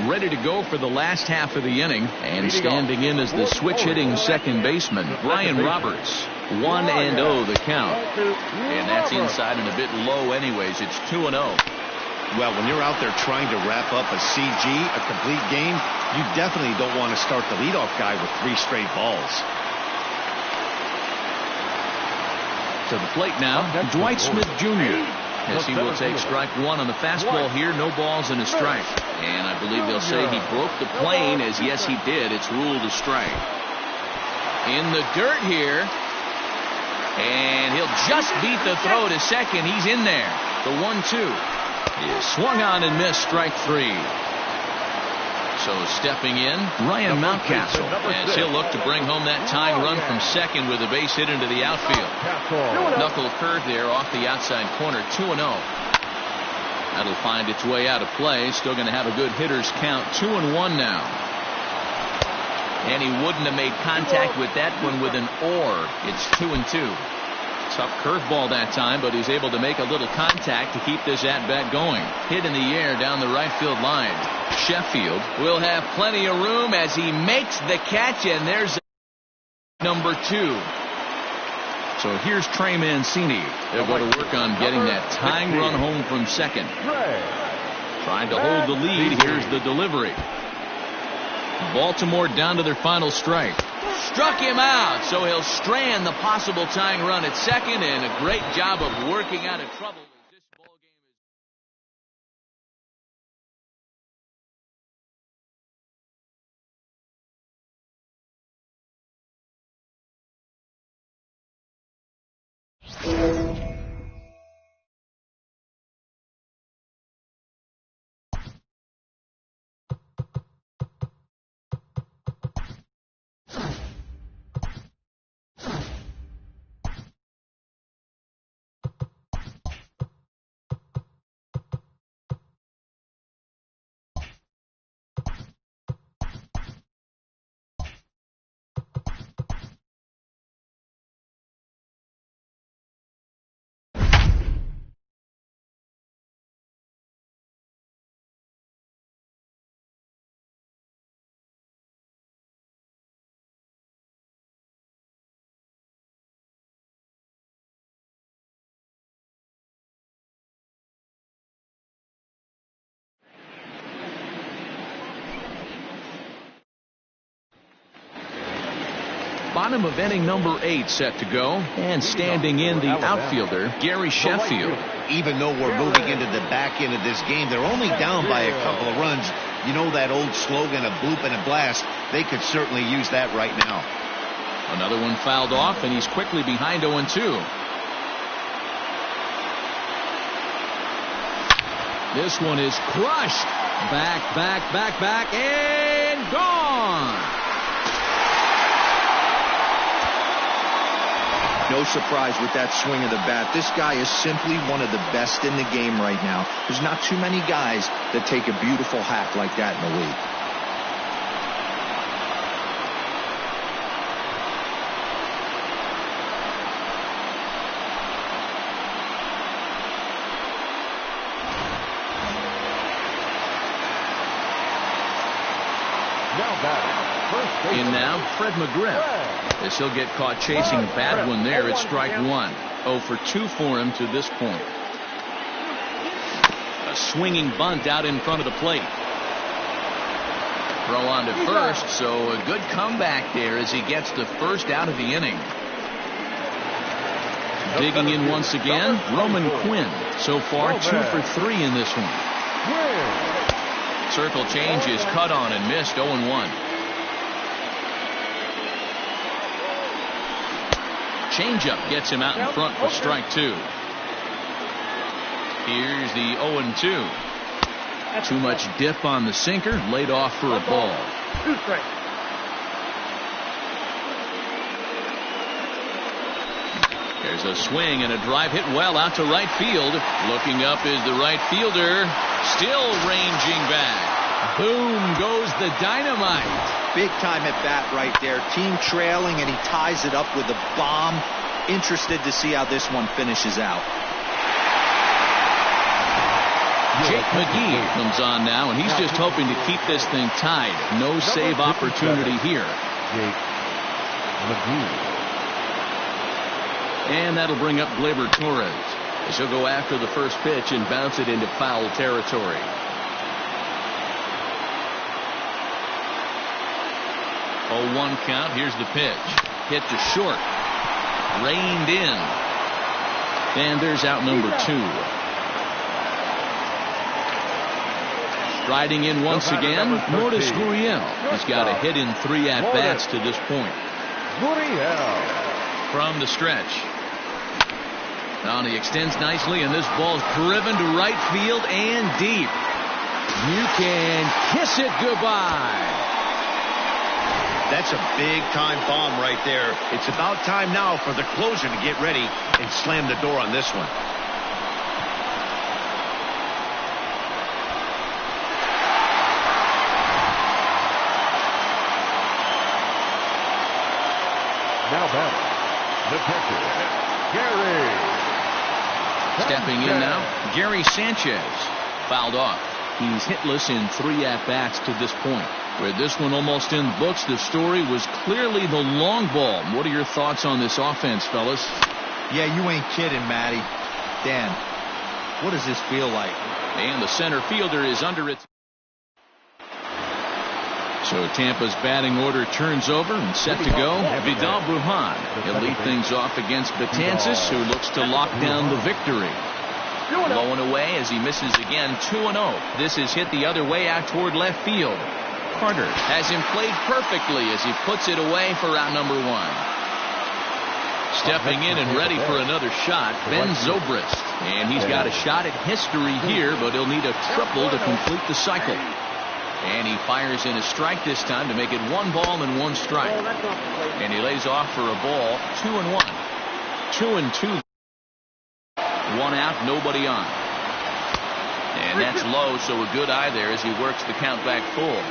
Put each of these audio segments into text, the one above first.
ready to go for the last half of the inning. And standing in as the switch-hitting second baseman, Brian Roberts. 1-0 the count. And that's inside and a bit low anyways. It's 2-0. Well, when you're out there trying to wrap up a CG, a complete game, you definitely don't want to start the leadoff guy with 3 straight balls. To the plate now, Dwight Smith Jr. as he will take strike 1 on the fastball here. No balls and a strike. And I believe they'll say he broke the plane, as yes he did. It's ruled a strike. In the dirt here. And he'll just beat the throw to second. He's in there. The 1-2 is swung on and missed, strike 3. So stepping in, Ryan Mountcastle, as he'll look to bring home that tying run from second with a base hit into the outfield. Knuckle curve there off the outside corner. 2-0. That'll find its way out of play. Still going to have a good hitter's count. 2-1 now. And he wouldn't have made contact with that one with an or. It's 2-2. Tough curveball that time, but he's able to make a little contact to keep this at-bat going. Hit in the air down the right field line. Sheffield will have plenty of room as he makes the catch, and there's number 2. So here's Trey Mancini. They'll go to work on getting that tying run home from second. Trying to hold the lead. Here's the delivery. Baltimore down to their final strike. Struck him out, so he'll strand the possible tying run at second, and a great job of working out of trouble. This ball game is bottom of inning number 8 set to go, and standing in the outfielder Gary Sheffield. Even though we're moving into the back end of this game, they're only down by a couple of runs. You know that old slogan of bloop and a blast? They could certainly use that right now. Another one fouled off, and he's quickly behind 0-2. This one is crushed. Back, and gone. No surprise with that swing of the bat. This guy is simply one of the best in the game right now. There's not too many guys that take a beautiful hack like that in the league. In now, Fred McGriff. As he'll get caught chasing a bad one there. It's strike 1. 0 for 2 for him to this point. A swinging bunt out in front of the plate. Throw on to first, so a good comeback there as he gets the first out of the inning. Digging in once again, Roman Quinn. So far 2 for 3 in this one. Circle change is cut on and missed. 0-1. Changeup gets him out in front for strike 2. Here's the 0-2. Too much dip on the sinker, laid off for a ball. 2 strikes. There's a swing and a drive hit well out to right field. Looking up is the right fielder, still ranging back. Boom goes the dynamite. Big time at bat right there. Team trailing, and he ties it up with a bomb. Interested to see how this one finishes out. Jake McGee comes on now, and he's just hoping to keep this thing tied. No save opportunity here. Jake McGee. And that'll bring up Gleyber Torres, as he'll go after the first pitch and bounce it into foul territory. Oh, 1 count. Here's the pitch. Hit to short. Reined in. And there's out number 2. Striding in once again, Lourdes Gurriel. He's got a hit in 3 at-bats to this point. From the stretch. Now he extends nicely, and this ball's driven to right field and deep. You can kiss it goodbye. That's a big-time bomb right there. It's about time now for the closer to get ready and slam the door on this one. Now batting, the catcher, Gary. Stepping in now, Gary Sanchez. Fouled off. He's hitless in 3 at-bats to this point. With this one almost in the books, the story was clearly the long ball. What are your thoughts on this offense, fellas? Yeah, you ain't kidding, Matty. Dan, what does this feel like? And the center fielder is under it. So Tampa's batting order turns over and set to go. Vidal Brujan. He'll lead things off against Betances, who looks to lock down the victory. Low and away as he misses again. 2-0. This is hit the other way out toward left field. Carter has him played perfectly as he puts it away for out number 1. Stepping in and ready for another shot, Ben Zobrist. And he's got a shot at history here, but he'll need a triple to complete the cycle. And he fires in a strike this time to make it 1 ball and 1 strike. And he lays off for a ball. 2-1. 2-2. 1 out, nobody on. And that's low, so a good eye there as he works the count back full.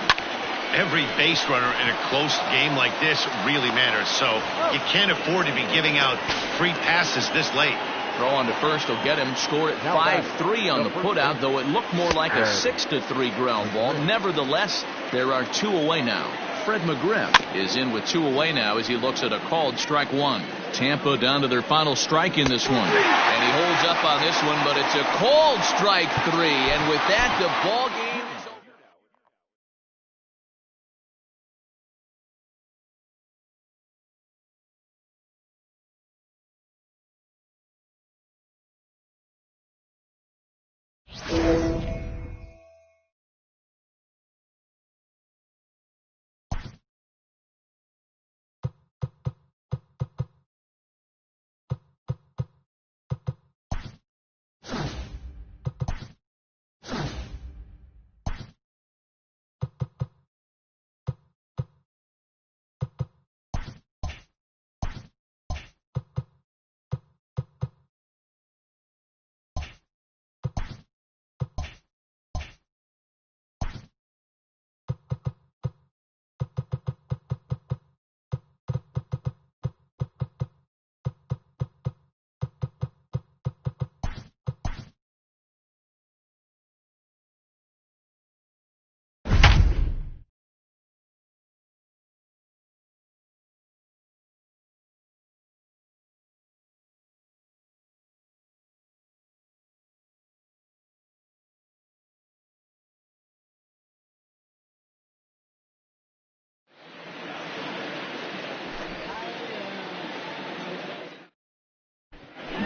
Every base runner in a close game like this really matters, so you can't afford to be giving out free passes this late. Throw on to first will get him. Score at 5-3 on the putout, though it looked more like a 6-3 ground ball. Nevertheless, there are 2 away now. Fred McGriff is in with 2 away now as he looks at a called strike 1. Tampa down to their final strike in this one. And he holds up on this one, but it's a called strike 3. And with that, the ball game is over.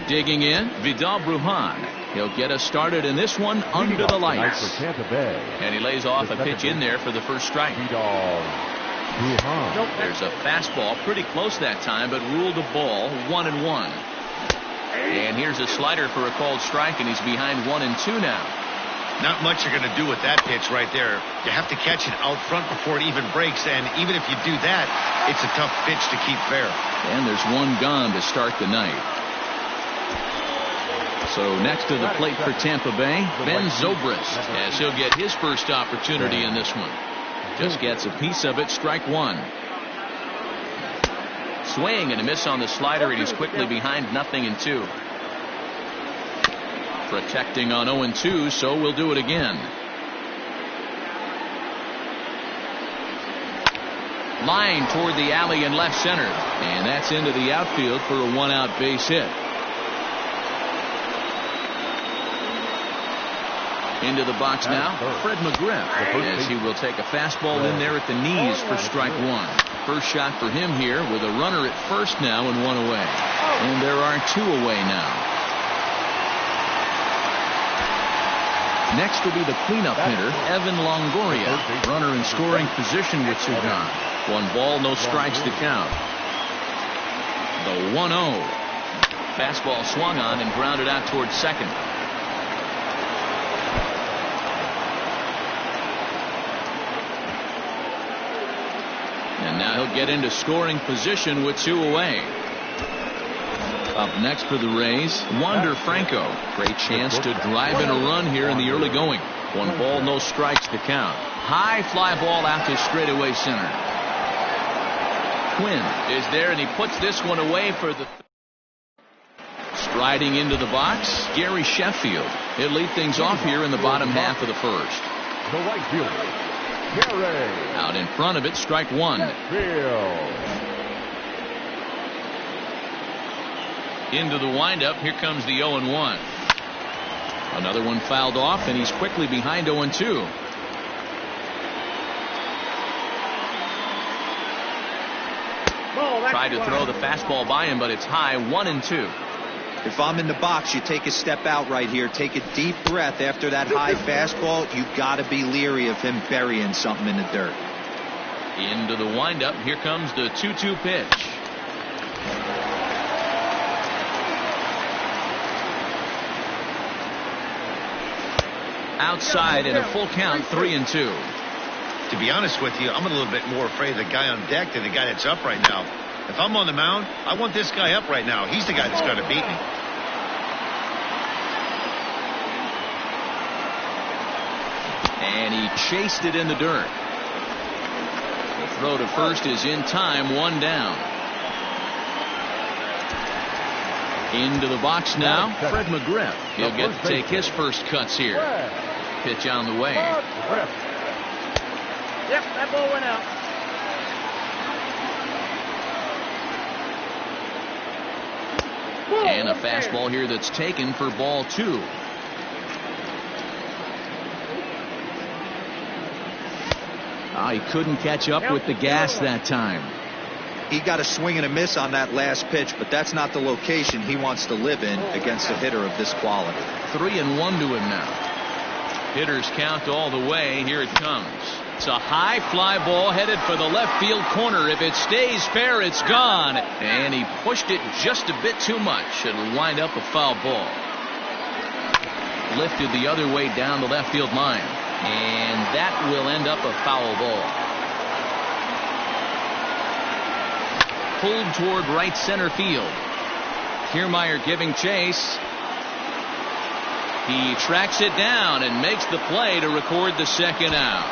Digging in, Vidal Brujan. He'll get us started in this one under the lights. And he lays off a pitch in there for the first strike. There's a fastball pretty close that time, but ruled a ball. 1-1. And here's a slider for a called strike, and he's behind 1-2 now. Not much you're going to do with that pitch right there. You have to catch it out front before it even breaks, and even if you do that, it's a tough pitch to keep fair. And there's 1 gone to start the night. So next to the plate for Tampa Bay, Ben Zobrist, as he'll get his first opportunity in this one. Just gets a piece of it, strike 1. Swing and a miss on the slider, and he's quickly behind 0-2. Protecting on 0-2, so we'll do it again. Line toward the alley in left center, and that's into the outfield for a one-out base hit. Into the box now, Fred McGriff, as he will take a fastball in there at the knees for strike one. First shot for him here with a runner at first now and one away. And there are two away now. Next will be the cleanup hitter, Evan Longoria. Runner in scoring position with two gone. One ball, no strikes to count. The 1-0. Fastball swung on and grounded out towards second. And now he'll get into scoring position with two away. Up next for the Rays, Wander Franco. Great chance to drive in a run here in the early going. One ball, no strikes to count. High fly ball out to straightaway center. Quinn is there, and he puts this one away for the striding into the box, Gary Sheffield. He'll lead things off here in the bottom half of the first. The right fielder, Gary. Out in front of it, strike one. Into the windup, here comes the 0-1. Another one fouled off, and he's quickly behind 0-2. Tried to throw the fastball by him, but it's high, 1-2. If I'm in the box, you take a step out right here, take a deep breath after that high fastball. You got to be leery of him burying something in the dirt. Into the windup, here comes the 2-2 pitch. Outside in a full count, 3-2. To be honest with you, I'm a little bit more afraid of the guy on deck than the guy that's up right now. If I'm on the mound, I want this guy up right now. He's the guy that's going to beat me. And he chased it in the dirt. The throw to first is in time, one down. Into the box now, Fred McGriff. He'll get to take his first cuts here. Pitch on the way. Yep, that ball went out. And a fastball here that's taken for ball two. He couldn't catch up with the gas that time. He got a swing and a miss on that last pitch, but that's not the location he wants to live in against a hitter of this quality. 3-1 to him now. Hitters count all the way. Here it comes. It's a high fly ball headed for the left field corner. If it stays fair, it's gone. And he pushed it just a bit too much. It'll wind up a foul ball. Lifted the other way down the left field line. And that will end up a foul ball. Pulled toward right center field. Kiermaier giving chase. He tracks it down and makes the play to record the second out.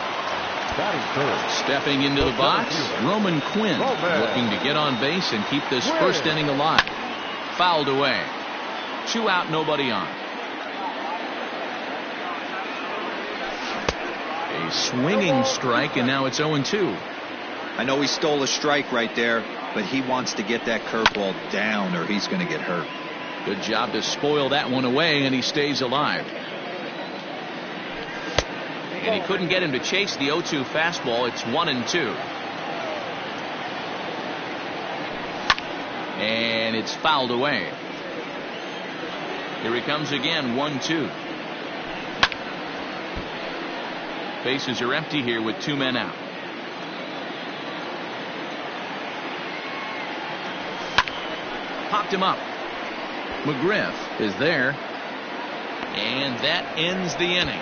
Stepping into the box, Roman Quinn, looking to get on base and keep this first inning alive. Fouled away. 2 out, nobody on. A swinging strike, and now it's 0-2. I know he stole a strike right there, but he wants to get that curveball down or he's going to get hurt. Good job to spoil that one away, and he stays alive. And he couldn't get him to chase the 0-2 fastball. It's 1-2. And it's fouled away. Here he comes again, 1-2. Bases are empty here with 2 men out. Popped him up. McGriff is there. And that ends the inning.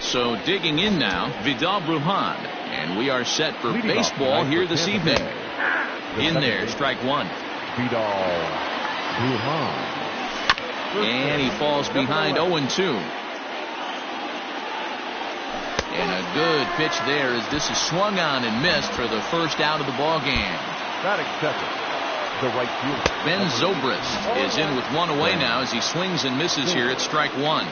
So digging in now, Vidal Brujan. And we are set for baseball here this evening. In there, strike one. Vidal Brujan. And he falls behind 0-2. And a good pitch there as this is swung on and missed for the first out of the ball game. That accepted. The right fielder. Ben Zobrist is in with one away now as he swings and misses here at strike one.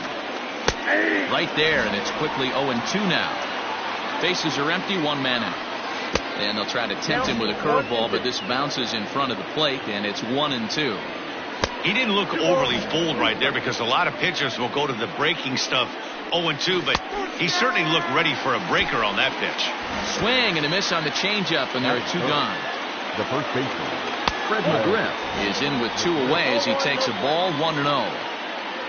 Right there, and it's quickly 0-2 now. Bases are empty, one man out. And they'll try to tempt him with a curveball, but this bounces in front of the plate, and it's 1-2. He didn't look overly fooled right there because a lot of pitchers will go to the breaking stuff 0-2, but he certainly looked ready for a breaker on that pitch. Swing and a miss on the changeup, and there are two gone. The first baseman, Fred McGriff, is in with two away as he takes a ball 1-0.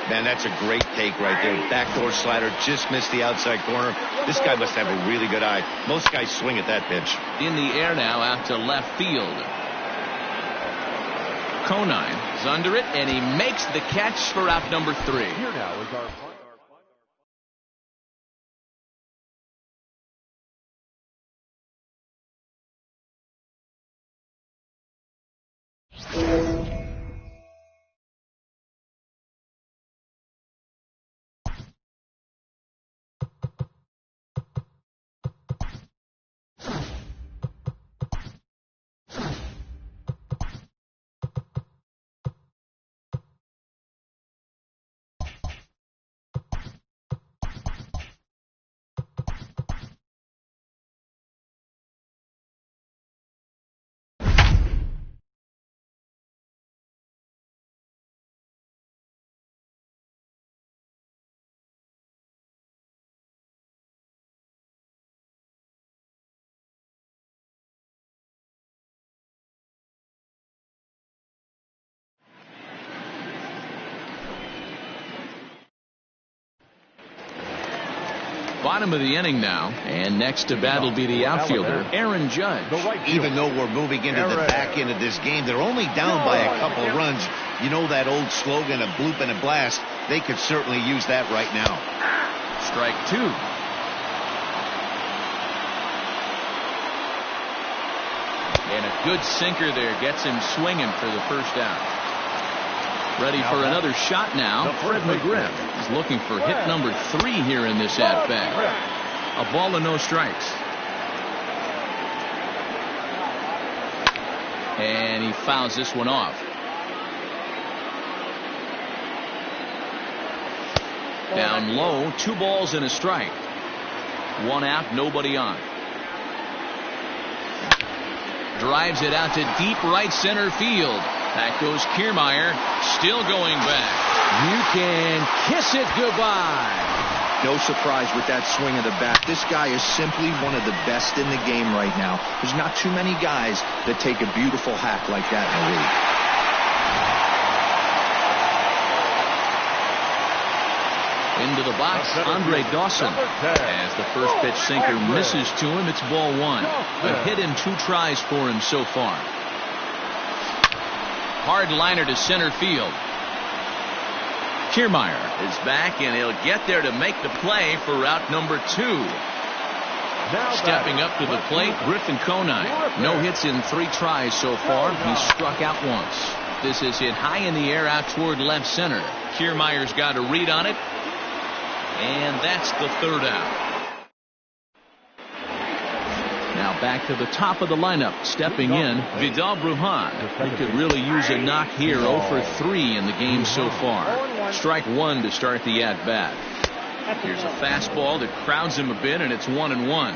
Man, that's a great take right there. Backdoor slider, just missed the outside corner. This guy must have a really good eye. Most guys swing at that pitch. In the air now out to left field. Conine is under it, and he makes the catch for out number 3. Here now is our bottom of the inning now, and next to bat will be the outfielder, Aaron Judge. Even though we're moving into the back end of this game, they're only down by a couple of runs. You know that old slogan, a bloop and a blast? They could certainly use that right now. Strike two. And a good sinker there gets him swinging for the first out. Ready for another shot now. Fred McGriff is looking for hit number 3 here in this at-bat. A ball and no strikes. And he fouls this one off. Down low, 2 balls and a strike. 1 out, nobody on. Drives it out to deep right center field. Back goes Kiermaier, still going back. You can kiss it goodbye. No surprise with that swing of the bat. This guy is simply one of the best in the game right now. There's not too many guys that take a beautiful hack like that in the league. Into the box, Andre Dawson. As the first pitch sinker misses to him, it's ball 1. A hit in 2 tries for him so far. Hard liner to center field. Kiermaier is back, and he'll get there to make the play for out number 2. Stepping up to the plate, Griffin Conine. No hits in 3 tries so far. He's struck out once. This is hit high in the air out toward left center. Kiermaier's got a read on it. And that's the 3rd out. Now back to the top of the lineup. Stepping in, Vidal Brujan. He could really use a knock here. 0 for 3 in the game so far. Strike 1 to start the at-bat. Here's a fastball that crowds him a bit, and it's 1-1.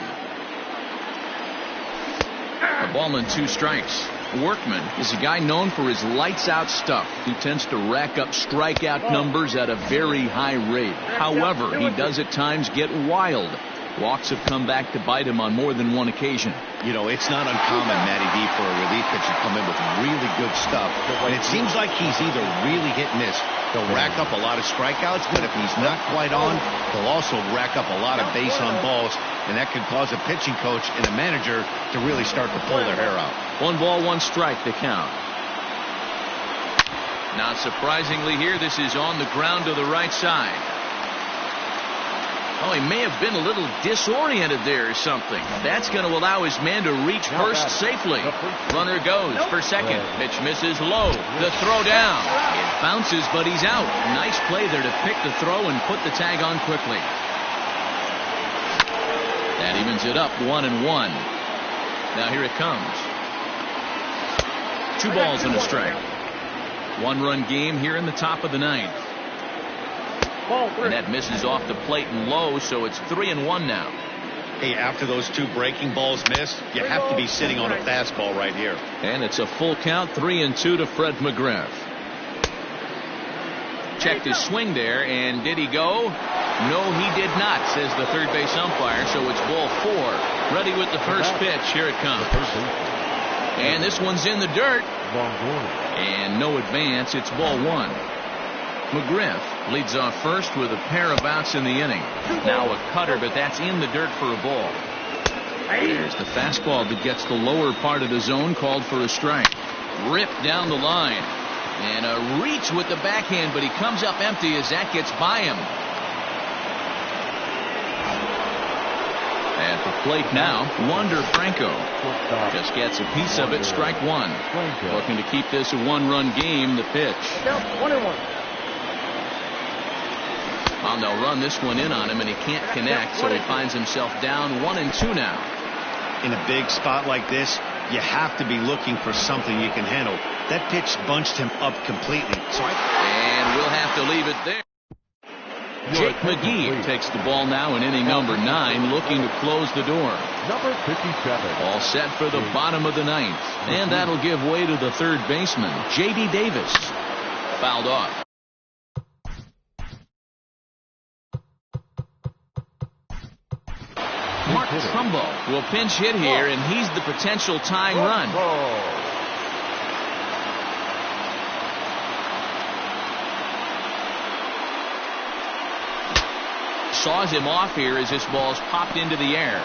A ball and 2 strikes. Workman is a guy known for his lights-out stuff. He tends to rack up strikeout numbers at a very high rate. However, he does at times get wild. Walks have come back to bite him on more than one occasion. You know, it's not uncommon, Matty D, for a relief pitcher to come in with really good stuff. And it seems like he's either really hit and miss. He'll rack up a lot of strikeouts, but if he's not quite on, he'll also rack up a lot of base on balls. And that can cause a pitching coach and a manager to really start to pull their hair out. 1 ball, 1 strike to count. Not surprisingly here, this is on the ground to the right side. Oh, he may have been a little disoriented there or something. That's going to allow his man to reach first safely. Runner goes for second. Pitch misses low. The throw down. It bounces, but he's out. Nice play there to pick the throw and put the tag on quickly. That evens it up 1-1. Now here it comes. 2 balls and a strike. 1-run game here in the top of the 9th. And that misses off the plate and low, so it's 3-1 now. Hey, after those 2 breaking balls missed, you have to be sitting on a fastball right here. And it's a full count, 3-2 to Fred McGriff. Checked his swing there, and did he go? No, he did not, says the third base umpire, so it's ball 4. Ready with the first pitch. Here it comes. And this one's in the dirt. And no advance. It's ball 1. McGriff leads off first with a pair of outs in the inning. Now a cutter, but that's in the dirt for a ball. There's the fastball that gets the lower part of the zone, called for a strike. Ripped down the line. And a reach with the backhand, but he comes up empty as that gets by him. At the plate now, Wander Franco just gets a piece of it. Strike 1. Looking to keep this a 1-run game. The pitch. 1-1. Well, they'll run this one in on him, and he can't connect, so he finds himself down 1-2 now. In a big spot like this, you have to be looking for something you can handle. That pitch bunched him up completely. And we'll have to leave it there. Jake McGee takes the ball now in inning number 9, looking to close the door. Number 57. All set for the bottom of the 9th. And that'll give way to the third baseman, J.D. Davis. Fouled off. Mark Trumbo will pinch hit here, and he's the potential tying run. Saws him off here as this ball's popped into the air.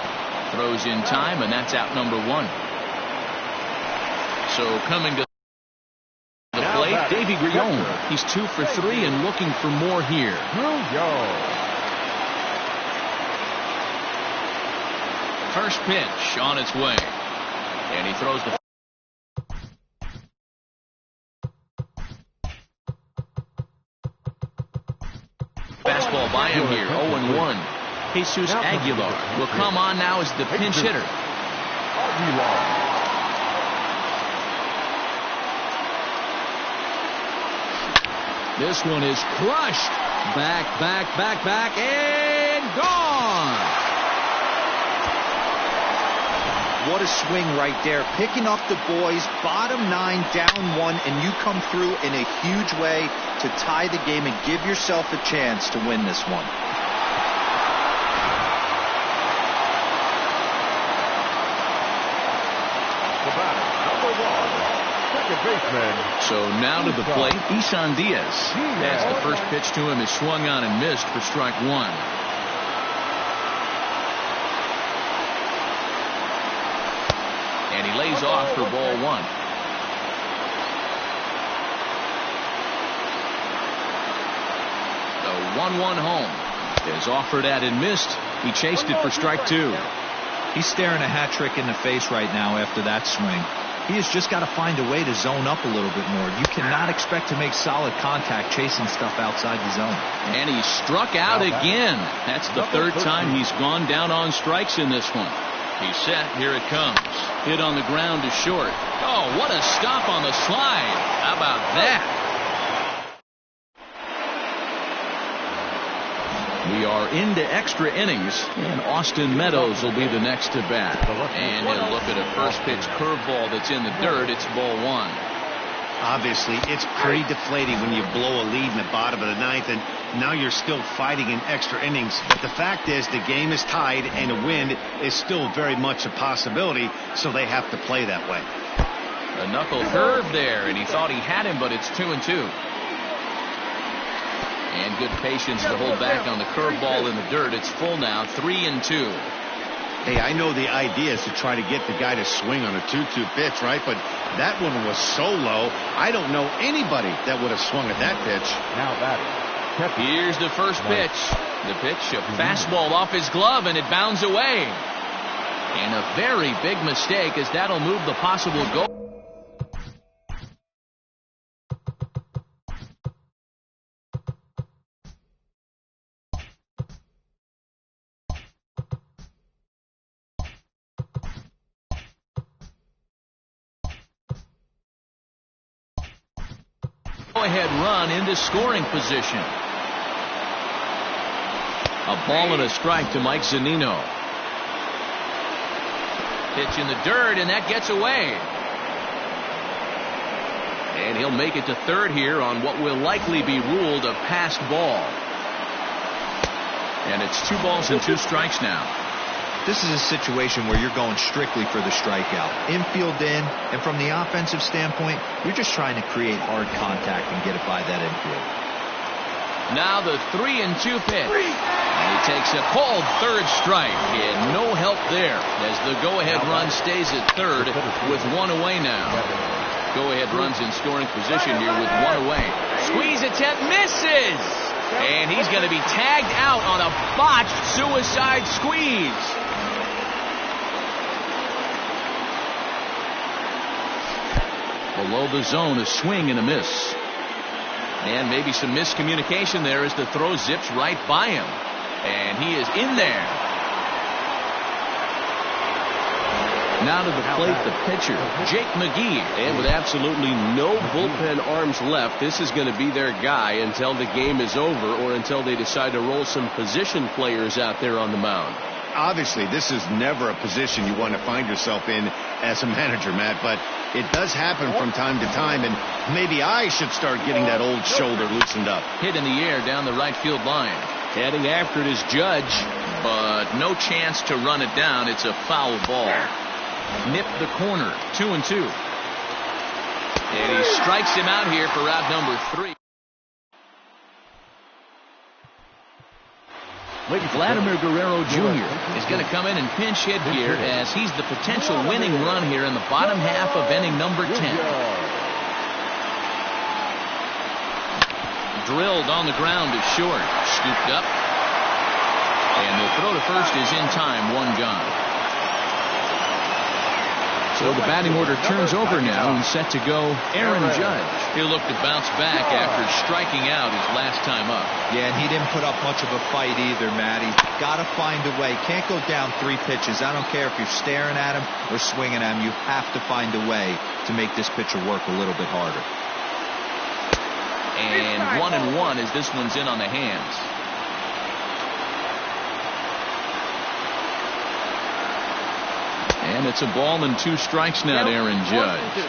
Throws in time, and that's out number 1. So coming to the plate, Davy Grion. He's 2 for 3 and looking for more here. First pitch on its way. And he throws the fastball by him here. 0-1. Jesus Aguilar will come on now as the pinch hitter. This one is crushed. Back, and gone. What a swing right there. Picking up the boys, bottom 9, down 1, and you come through in a huge way to tie the game and give yourself a chance to win this one. Number 1, second baseman. So now to the plate, Isan Diaz. That's the first pitch to him is swung on and missed for strike 1. And he lays off for ball 1. The 1-1 home is offered at and missed. He chased it for strike 2. He's staring a hat trick in the face right now after that swing. He has just got to find a way to zone up a little bit more. You cannot expect to make solid contact chasing stuff outside the zone. And he struck out again. That's the third time he's gone down on strikes in this one. He's set. Here it comes. Hit on the ground to short. Oh, what a stop on the slide. How about that? We are into extra innings, and Austin Meadows will be the next to bat. And he'll look at a first pitch curveball that's in the dirt. It's ball 1. Obviously, it's pretty deflating when you blow a lead in the bottom of the 9th, and now you're still fighting in extra innings. But the fact is, the game is tied, and a win is still very much a possibility, so they have to play that way. A knuckle curve there, and he thought he had him, but it's 2-2. And good patience to hold back on the curveball in the dirt. It's full now, 3-2. Hey, I know the idea is to try to get the guy to swing on a 2-2 pitch, right? But that one was so low, I don't know anybody that would have swung at that pitch. Now batting. Here's the first pitch. The pitch, a fastball off his glove, and it bounds away. And a very big mistake, as that'll move the possible goal. Go-ahead run into scoring position. A ball and a strike to Mike Zunino. Pitch in the dirt, and that gets away. And he'll make it to third here on what will likely be ruled a passed ball. And it's 2 balls and 2 strikes now. This is a situation where you're going strictly for the strikeout. Infield in, and from the offensive standpoint, you're just trying to create hard contact and get it by that infield. Now the 3-2 pitch. And he takes a called third strike, and no help there as the go-ahead run stays at third with 1 away now. Go-ahead runs in scoring position here with 1 away. Squeeze attempt misses, and he's going to be tagged out on a botched suicide squeeze. Below the zone, a swing and a miss. And maybe some miscommunication there as the throw zips right by him. And he is in there. Now to the plate, the pitcher, Jake McGee. And with absolutely no bullpen arms left, this is going to be their guy until the game is over or until they decide to roll some position players out there on the mound. Obviously, this is never a position you want to find yourself in as a manager, Matt, but it does happen from time to time, and maybe I should start getting that old shoulder loosened up. Hit in the air down the right field line. Heading after it is Judge. But no chance to run it down. It's a foul ball. Nip the corner, 2-2. And he strikes him out here for out number 3. Vladimir Guerrero Jr. is going to come in and pinch hit here as he's the potential winning run here in the bottom half of inning number 10. Drilled on the ground to short. Scooped up. And the throw to first is in time. 1 gone. So the batting order turns over now and set to go Aaron Judge. He'll look to bounce back after striking out his last time up. Yeah, and he didn't put up much of a fight either, Matty. Got to find a way. Can't go down 3 pitches. I don't care if you're staring at him or swinging at him. You have to find a way to make this pitcher work a little bit harder. And 1-1 as this one's in on the hands. And it's a ball and 2 strikes now to Aaron Judge.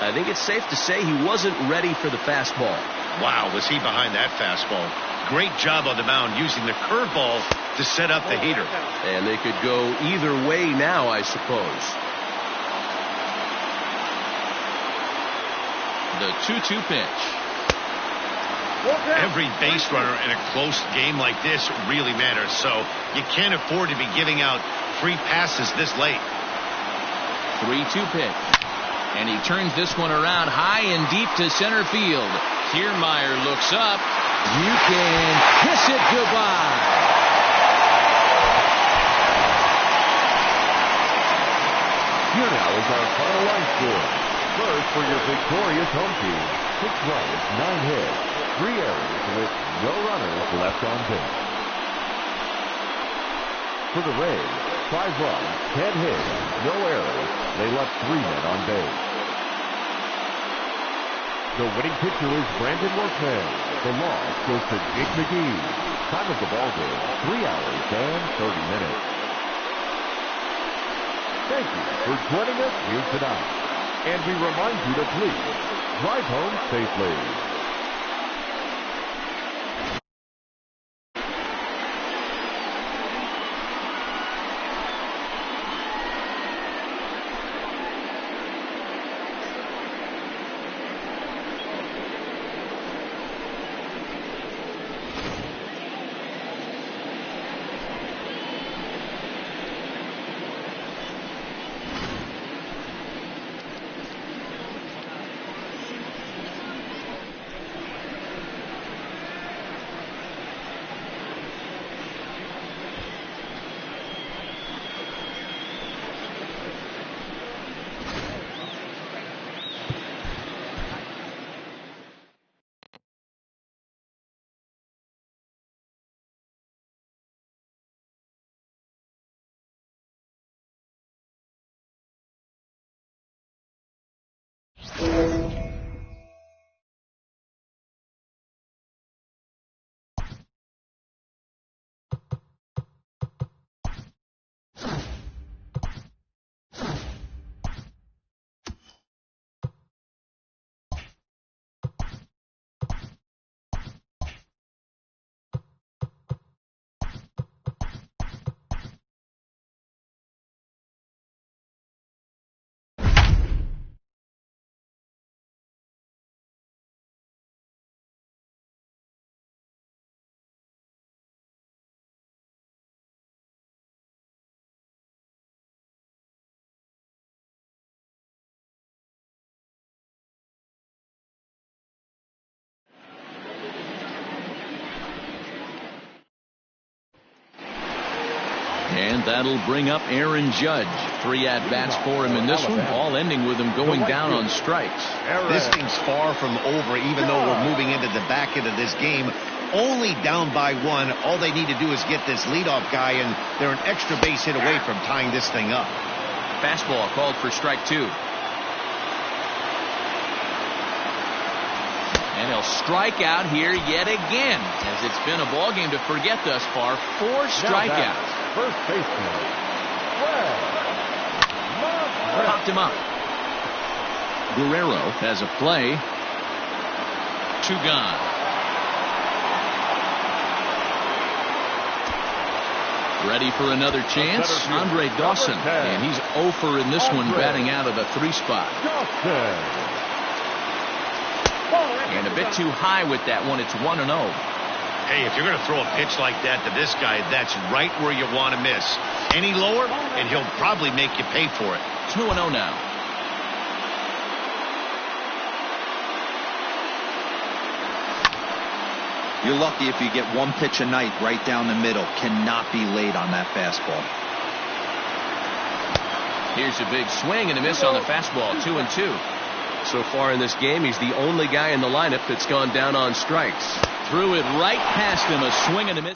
I think it's safe to say he wasn't ready for the fastball. Wow, was he behind that fastball. Great job on the mound using the curveball to set up the heater. And they could go either way now, I suppose. The 2-2 pitch. Every base runner in a close game like this really matters, so you can't afford to be giving out free passes this late. 3-2 pitch. And he turns this one around high and deep to center field. Kiermaier looks up. You can kiss it goodbye. Here now is our final line score. First for your victorious home team. 6 runs, 9 hits, 3 errors with no runners left on base. For the Rays, 5 runs, 10 hits, no errors. They left 3 men on base. The winning pitcher is Brandon Workman. The loss goes to Jake McGee. Time of the ball game, 3 hours and 30 minutes. Thank you for joining us here tonight. And we remind you to please drive home safely. And that'll bring up Aaron Judge. 3 at-bats for him in this one, all ending with him going down on strikes. This thing's far from over, even though we're moving into the back end of this game. Only down by 1. All they need to do is get this leadoff guy, and they're an extra base hit away from tying this thing up. Fastball called for strike 2. And he'll strike out here yet again, as it's been a ball game to forget thus far. 4 strikeouts. First baseman, Popped him up. Guerrero has a play. 2 gone. Ready for another chance. Andre Dawson. And he's 0 for in this one, batting out of the 3 spot. And a bit too high with that one. It's 1-0. Hey, if you're going to throw a pitch like that to this guy, that's right where you want to miss. Any lower, and he'll probably make you pay for it. 2-0 now. You're lucky if you get 1 pitch a night right down the middle. Cannot be late on that fastball. Here's a big swing and a miss on the fastball. 2-2. So far in this game, he's the only guy in the lineup that's gone down on strikes. Threw it right past him. A swing and a miss.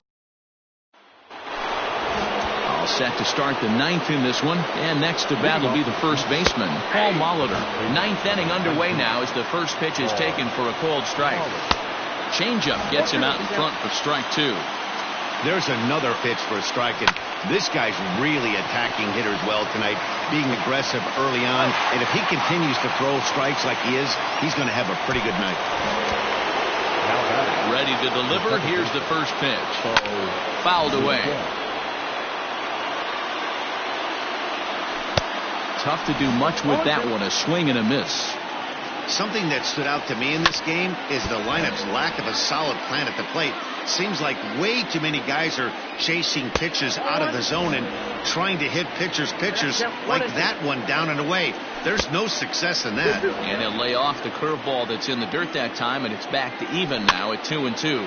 All set to start the 9th in this one. And next to bat will be the first baseman, Paul Molitor. 9th inning underway now as the first pitch is taken for a called strike. Changeup gets him out in front for strike 2. There's another pitch for a strike, and this guy's really attacking hitters well tonight, being aggressive early on, and if he continues to throw strikes like he is, he's going to have a pretty good night. Ready to deliver. Here's the first pitch. Fouled away. Tough to do much with that one. A swing and a miss. Something that stood out to me in this game is the lineup's lack of a solid plan at the plate. Seems like way too many guys are chasing pitches out of the zone and trying to hit pitchers like that one down and away. There's no success in that. And he'll lay off the curveball that's in the dirt that time, and it's back to even now at 2-2.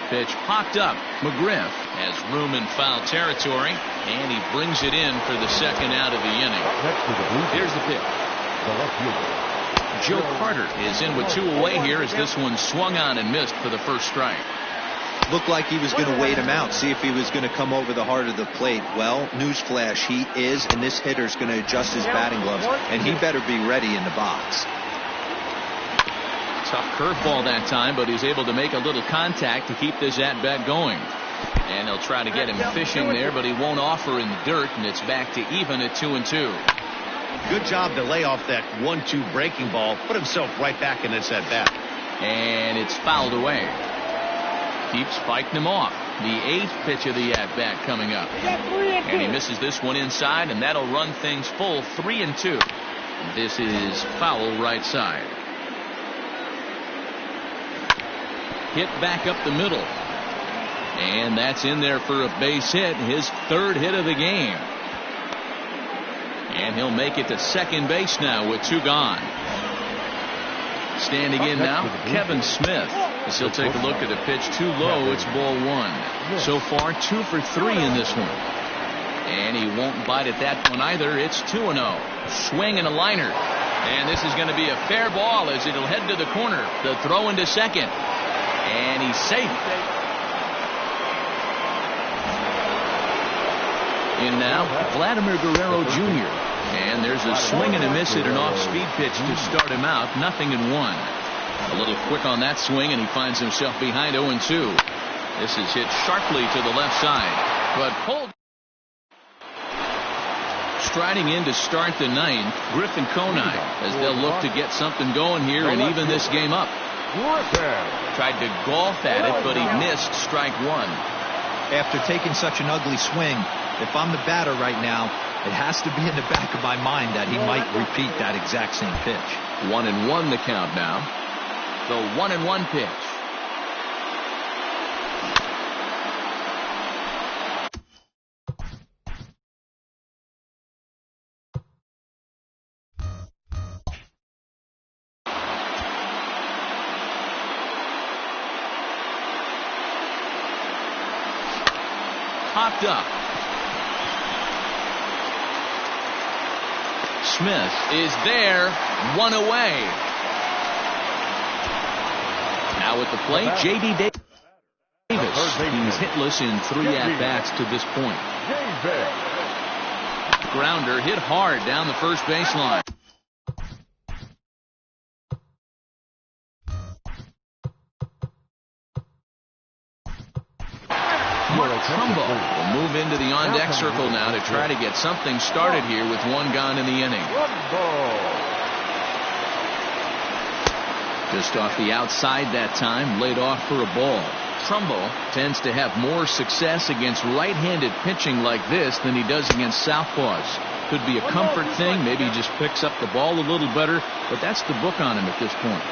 Pitch popped up. McGriff has room in foul territory, and he brings it in for the second out of the inning. Here's the pitch. Joe Carter is in with 2 away here as this one swung on and missed for the first strike. Looked like he was going to wait him out, see if he was going to come over the heart of the plate. Well, newsflash, he is, and this hitter's going to adjust his batting gloves, and he better be ready in the box. Tough curveball that time, but he's able to make a little contact to keep this at-bat going. And they'll try to get him fishing there, but he won't offer in the dirt, and it's back to even at 2-2. Good job to lay off that 1-2 breaking ball, put himself right back in this at-bat. And it's fouled away. Keeps fighting him off. The 8th pitch of the at-bat coming up. And he misses this one inside, and that'll run things full 3-2. This is foul right side. Hit back up the middle. And that's in there for a base hit, his 3rd hit of the game. And he'll make it to second base now with 2 gone. Standing in now, Kevin Smith. As he'll take a look at a pitch too low, it's ball 1. So far, 2 for 3 in this one. And he won't bite at that one either. It's 2-0. Swing and a liner. And this is going to be a fair ball as it'll head to the corner. The throw into second. And he's safe. In now, Vladimir Guerrero Jr. And there's a swing and a miss at an off-speed pitch to start him out. 0-1. A little quick on that swing, and he finds himself behind 0-2. This is hit sharply to the left side, but pulled. Striding in to start the ninth, Griffin Conine, as they'll look to get something going here and even this game up. Tried to golf at it, but he missed strike one. After taking such an ugly swing, if I'm the batter right now, it has to be in the back of my mind that he might repeat that exact same pitch. 1-1 the count now. The 1-1 pitch. Popped up. Smith is there, one away. Now at the plate, J.D. Davis. He's hitless in 3 at-bats to this point. Grounder hit hard down the first baseline. Trumbo will move into the on-deck circle now to try to get something started here with 1 gone in the inning. Just off the outside that time, laid off for a ball. Trumbo tends to have more success against right-handed pitching like this than he does against southpaws. Could be a comfort thing. Maybe he just picks up the ball a little better, but that's the book on him at this point.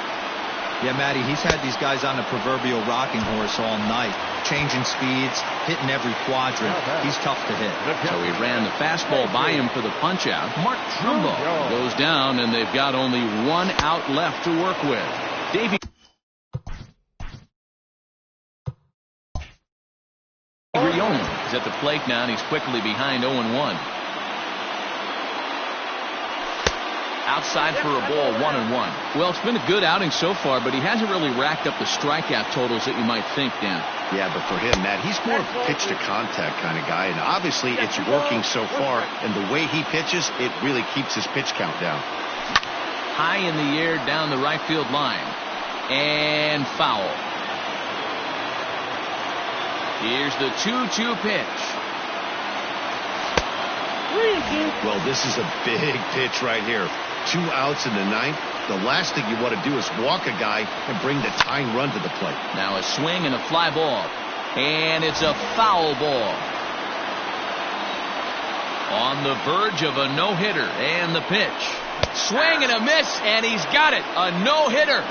Yeah, Matty, he's had these guys on the proverbial rocking horse all night, changing speeds, hitting every quadrant. He's tough to hit. So he ran the fastball by him for the punch-out. Mark Trumbo goes down, and they've got only 1 out left to work with. Davey Leone is at the plate now, and he's quickly behind 0-1. Outside for a ball, 1-1. Well, it's been a good outing so far, but he hasn't really racked up the strikeout totals that you might think, Dan. Yeah, but for him, Matt, he's more of a pitch-to-contact kind of guy, and obviously it's working so far, and the way he pitches, it really keeps his pitch count down. High in the air down the right field line, and foul. Here's the 2-2 pitch. Well, this is a big pitch right here. 2 outs in the 9th. The last thing you want to do is walk a guy and bring the tying run to the plate. Now a swing and a fly ball. And it's a foul ball. On the verge of a no-hitter. And the pitch. Swing and a miss, and he's got it. A no-hitter.